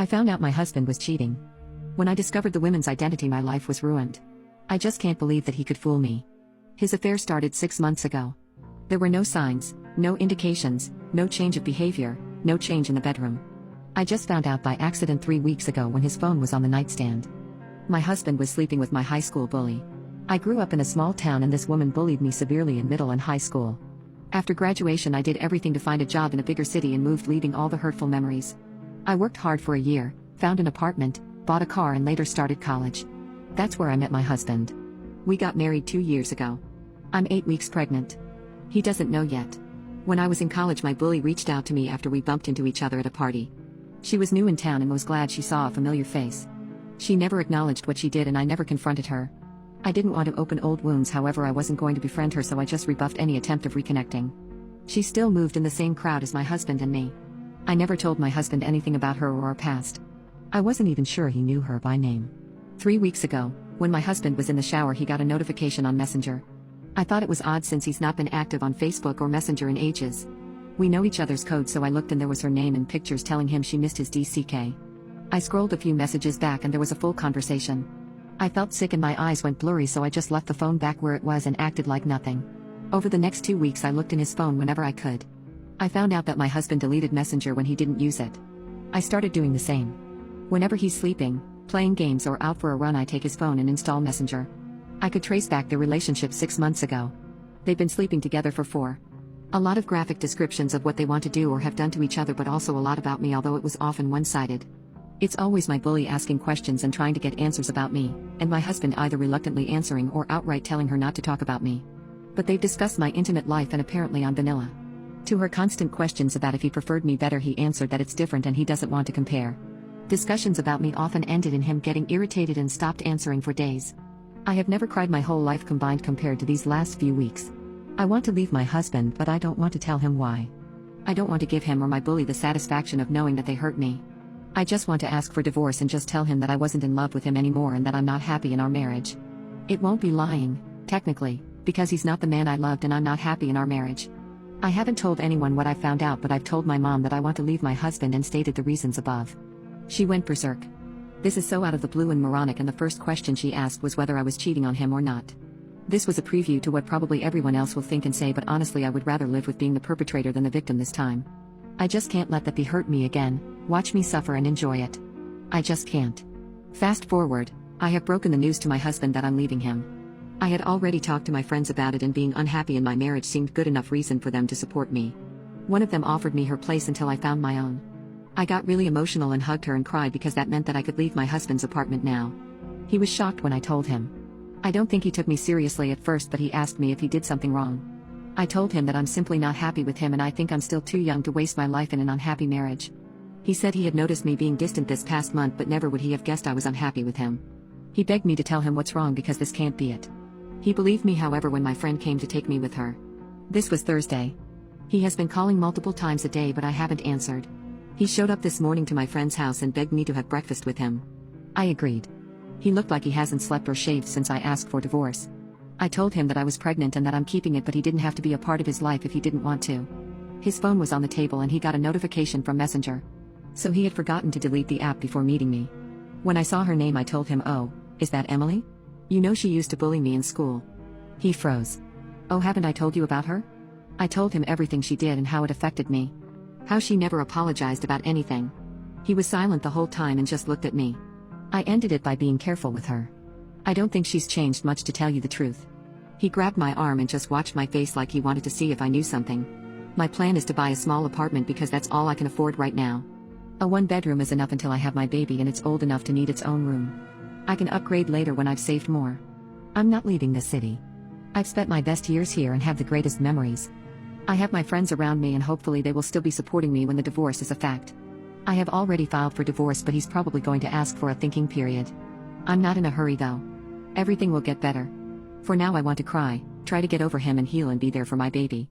I found out my husband was cheating. When I discovered the women's identity, my life was ruined. I just can't believe that he could fool me. His affair started 6 months ago. There were no signs, no indications, no change of behavior, no change in the bedroom. I just found out by accident 3 weeks ago when his phone was on the nightstand. My husband was sleeping with my high school bully. I grew up in a small town and this woman bullied me severely in middle and high school. After graduation, I did everything to find a job in a bigger city and moved, leaving all the hurtful memories. I worked hard for a year, found an apartment, bought a car, and later started college. That's where I met my husband. We got married 2 years ago. I'm 8 weeks pregnant. He doesn't know yet. When I was in college, my bully reached out to me after we bumped into each other at a party. She was new in town and was glad she saw a familiar face. She never acknowledged what she did and I never confronted her. I didn't want to open old wounds, however I wasn't going to befriend her, so I just rebuffed any attempt of reconnecting. She still moved in the same crowd as my husband and me. I never told my husband anything about her or our past. I wasn't even sure he knew her by name. 3 weeks ago, when my husband was in the shower, he got a notification on Messenger. I thought it was odd since he's not been active on Facebook or Messenger in ages. We know each other's code, so I looked and there was her name and pictures telling him she missed his DCK. I scrolled a few messages back and there was a full conversation. I felt sick and my eyes went blurry, so I just left the phone back where it was and acted like nothing. Over the next 2 weeks I looked in his phone whenever I could. I found out that my husband deleted Messenger when he didn't use it. I started doing the same. Whenever he's sleeping, playing games, or out for a run, I take his phone and install Messenger. I could trace back their relationship 6 months ago. They've been sleeping together for 4. A lot of graphic descriptions of what they want to do or have done to each other, but also a lot about me, although it was often one-sided. It's always my bully asking questions and trying to get answers about me, and my husband either reluctantly answering or outright telling her not to talk about me. But they've discussed my intimate life and apparently I'm vanilla. To her constant questions about if he preferred me better, he answered that it's different and he doesn't want to compare. Discussions about me often ended in him getting irritated and stopped answering for days. I have never cried my whole life combined compared to these last few weeks. I want to leave my husband, but I don't want to tell him why. I don't want to give him or my bully the satisfaction of knowing that they hurt me. I just want to ask for divorce and just tell him that I wasn't in love with him anymore and that I'm not happy in our marriage. It won't be lying, technically, because he's not the man I loved and I'm not happy in our marriage. I haven't told anyone what I found out, but I've told my mom that I want to leave my husband and stated the reasons above. She went berserk. This is so out of the blue and moronic, and the first question she asked was whether I was cheating on him or not. This was a preview to what probably everyone else will think and say, but honestly I would rather live with being the perpetrator than the victim this time. I just can't let that be hurt me again, watch me suffer and enjoy it. I just can't. Fast forward, I have broken the news to my husband that I'm leaving him. I had already talked to my friends about it, and being unhappy in my marriage seemed good enough reason for them to support me. One of them offered me her place until I found my own. I got really emotional and hugged her and cried because that meant that I could leave my husband's apartment now. He was shocked when I told him. I don't think he took me seriously at first, but he asked me if he did something wrong. I told him that I'm simply not happy with him and I think I'm still too young to waste my life in an unhappy marriage. He said he had noticed me being distant this past month, but never would he have guessed I was unhappy with him. He begged me to tell him what's wrong because this can't be it. He believed me, however, when my friend came to take me with her. This was Thursday. He has been calling multiple times a day, but I haven't answered. He showed up this morning to my friend's house and begged me to have breakfast with him. I agreed. He looked like he hasn't slept or shaved since I asked for divorce. I told him that I was pregnant and that I'm keeping it, but he didn't have to be a part of his life if he didn't want to. His phone was on the table and he got a notification from Messenger. So he had forgotten to delete the app before meeting me. When I saw her name, I told him, "Oh, is that Emily? You know she used to bully me in school." He froze. "Oh, haven't I told you about her?" I told him everything she did and how it affected me. How she never apologized about anything. He was silent the whole time and just looked at me. I ended it by being careful with her. "I don't think she's changed much, to tell you the truth." He grabbed my arm and just watched my face like he wanted to see if I knew something. "My plan is to buy a small apartment because that's all I can afford right now. A 1-bedroom is enough until I have my baby and it's old enough to need its own room. I can upgrade later when I've saved more. I'm not leaving the city. I've spent my best years here and have the greatest memories. I have my friends around me and hopefully they will still be supporting me when the divorce is a fact. I have already filed for divorce, but he's probably going to ask for a thinking period. I'm not in a hurry though. Everything will get better. For now I want to cry, try to get over him and heal and be there for my baby."